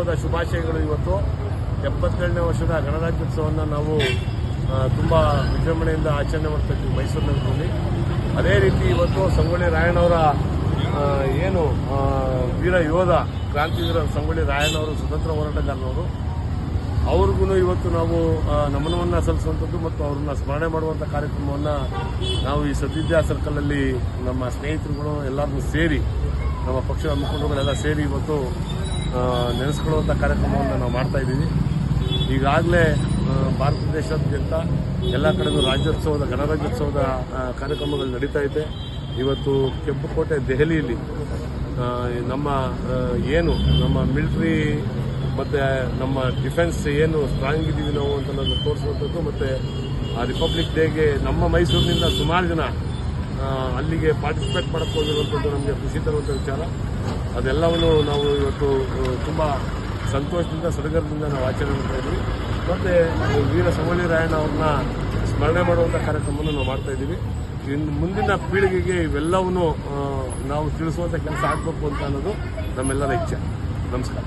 ಗಣರಾಜ್ಯೋತ್ಸವದ ಶುಭಾಶಯಗಳು. ಇವತ್ತು 77ನೇ ವರ್ಷದ ಗಣರಾಜ್ಯೋತ್ಸವವನ್ನು ನಾವು ತುಂಬ ವಿಜೃಂಭಣೆಯಿಂದ ಆಚರಣೆ ಮಾಡ್ತಾ ಇದ್ದೀವಿ ಮೈಸೂರು ನಗರದಲ್ಲಿ. ಅದೇ ರೀತಿ ಇವತ್ತು ಸಂಗೊಳ್ಳಿ ರಾಯಣ್ಣವರ ಏನು ವೀರ ಯೋಧ ಕ್ರಾಂತಿವೀರ ಸಂಗೊಳ್ಳಿ ರಾಯಣ್ಣವರು ಸ್ವತಂತ್ರ ಹೋರಾಟಗಾರರವರು, ಅವ್ರಿಗೂ ಇವತ್ತು ನಾವು ನಮನವನ್ನು ಸಲ್ಲಿಸುವಂಥದ್ದು ಮತ್ತು ಅವ್ರನ್ನ ಸ್ಮರಣೆ ಮಾಡುವಂಥ ಕಾರ್ಯಕ್ರಮವನ್ನು ನಾವು ಈ ಸದ್ವಿದ್ಯಾ ಸರ್ಕಲಲ್ಲಿ ನಮ್ಮ ಸ್ನೇಹಿತರುಗಳು ಎಲ್ಲರೂ ಸೇರಿ, ನಮ್ಮ ಪಕ್ಷದ ಮುಖಂಡರುಗಳೆಲ್ಲ ಸೇರಿ ಇವತ್ತು ನೆನೆಸ್ಕೊಳ್ಳುವಂಥ ಕಾರ್ಯಕ್ರಮವನ್ನು ನಾವು ಮಾಡ್ತಾ ಇದ್ದೀವಿ. ಈಗಾಗಲೇ ಭಾರತ ದೇಶಾದ್ಯಂತ ಎಲ್ಲ ಕಡೆಗೂ ರಾಜ್ಯೋತ್ಸವದ ಗಣರಾಜ್ಯೋತ್ಸವದ ಕಾರ್ಯಕ್ರಮಗಳು ನಡೀತಾ ಇದೆ. ಇವತ್ತು ಕೆಂಪುಕೋಟೆ ದೆಹಲಿಯಲ್ಲಿ ನಮ್ಮ ಮಿಲಿಟರಿ ಮತ್ತು ನಮ್ಮ ಡಿಫೆನ್ಸ್ ಏನು ಸ್ಟ್ರಾಂಗ್ ಇದ್ದೀವಿ ನಾವು ಅಂತ ತೋರಿಸುವಂಥದ್ದು, ಮತ್ತು ಆ ರಿಪಬ್ಲಿಕ್ ಡೇಗೆ ನಮ್ಮ ಮೈಸೂರಿನಿಂದ ಸುಮಾರು ಜನ ಅಲ್ಲಿಗೆ ಪಾರ್ಟಿಸಿಪೇಟ್ ಮಾಡಕ್ಕೆ ಹೋಗಿರುವಂಥದ್ದು ನಮಗೆ ಖುಷಿ ತರುವಂಥ ವಿಚಾರ. ಅದೆಲ್ಲವನ್ನು ನಾವು ಇವತ್ತು ತುಂಬ ಸಂತೋಷದಿಂದ ಸಡಗರದಿಂದ ನಾವು ಆಚರಣೆ ಮಾಡ್ತಾ ಇದ್ದೀವಿ. ಮತ್ತು ವೀರ ಸಂಗೊಳ್ಳಿ ರಾಯಣ್ಣ ಅವ್ರನ್ನ ಸ್ಮರಣೆ ಮಾಡುವಂಥ ಕಾರ್ಯಕ್ರಮವನ್ನು ನಾವು ಮಾಡ್ತಾ ಇದ್ದೀವಿ. ಇನ್ನು ಮುಂದಿನ ಪೀಳಿಗೆಗೆ ಇವೆಲ್ಲವನ್ನೂ ನಾವು ತಿಳಿಸುವಂಥ ಕೆಲಸ ಆಗಬೇಕು ಅಂತ ಅನ್ನೋದು ನಮ್ಮೆಲ್ಲರ ಇಚ್ಛೆ. ನಮಸ್ಕಾರ.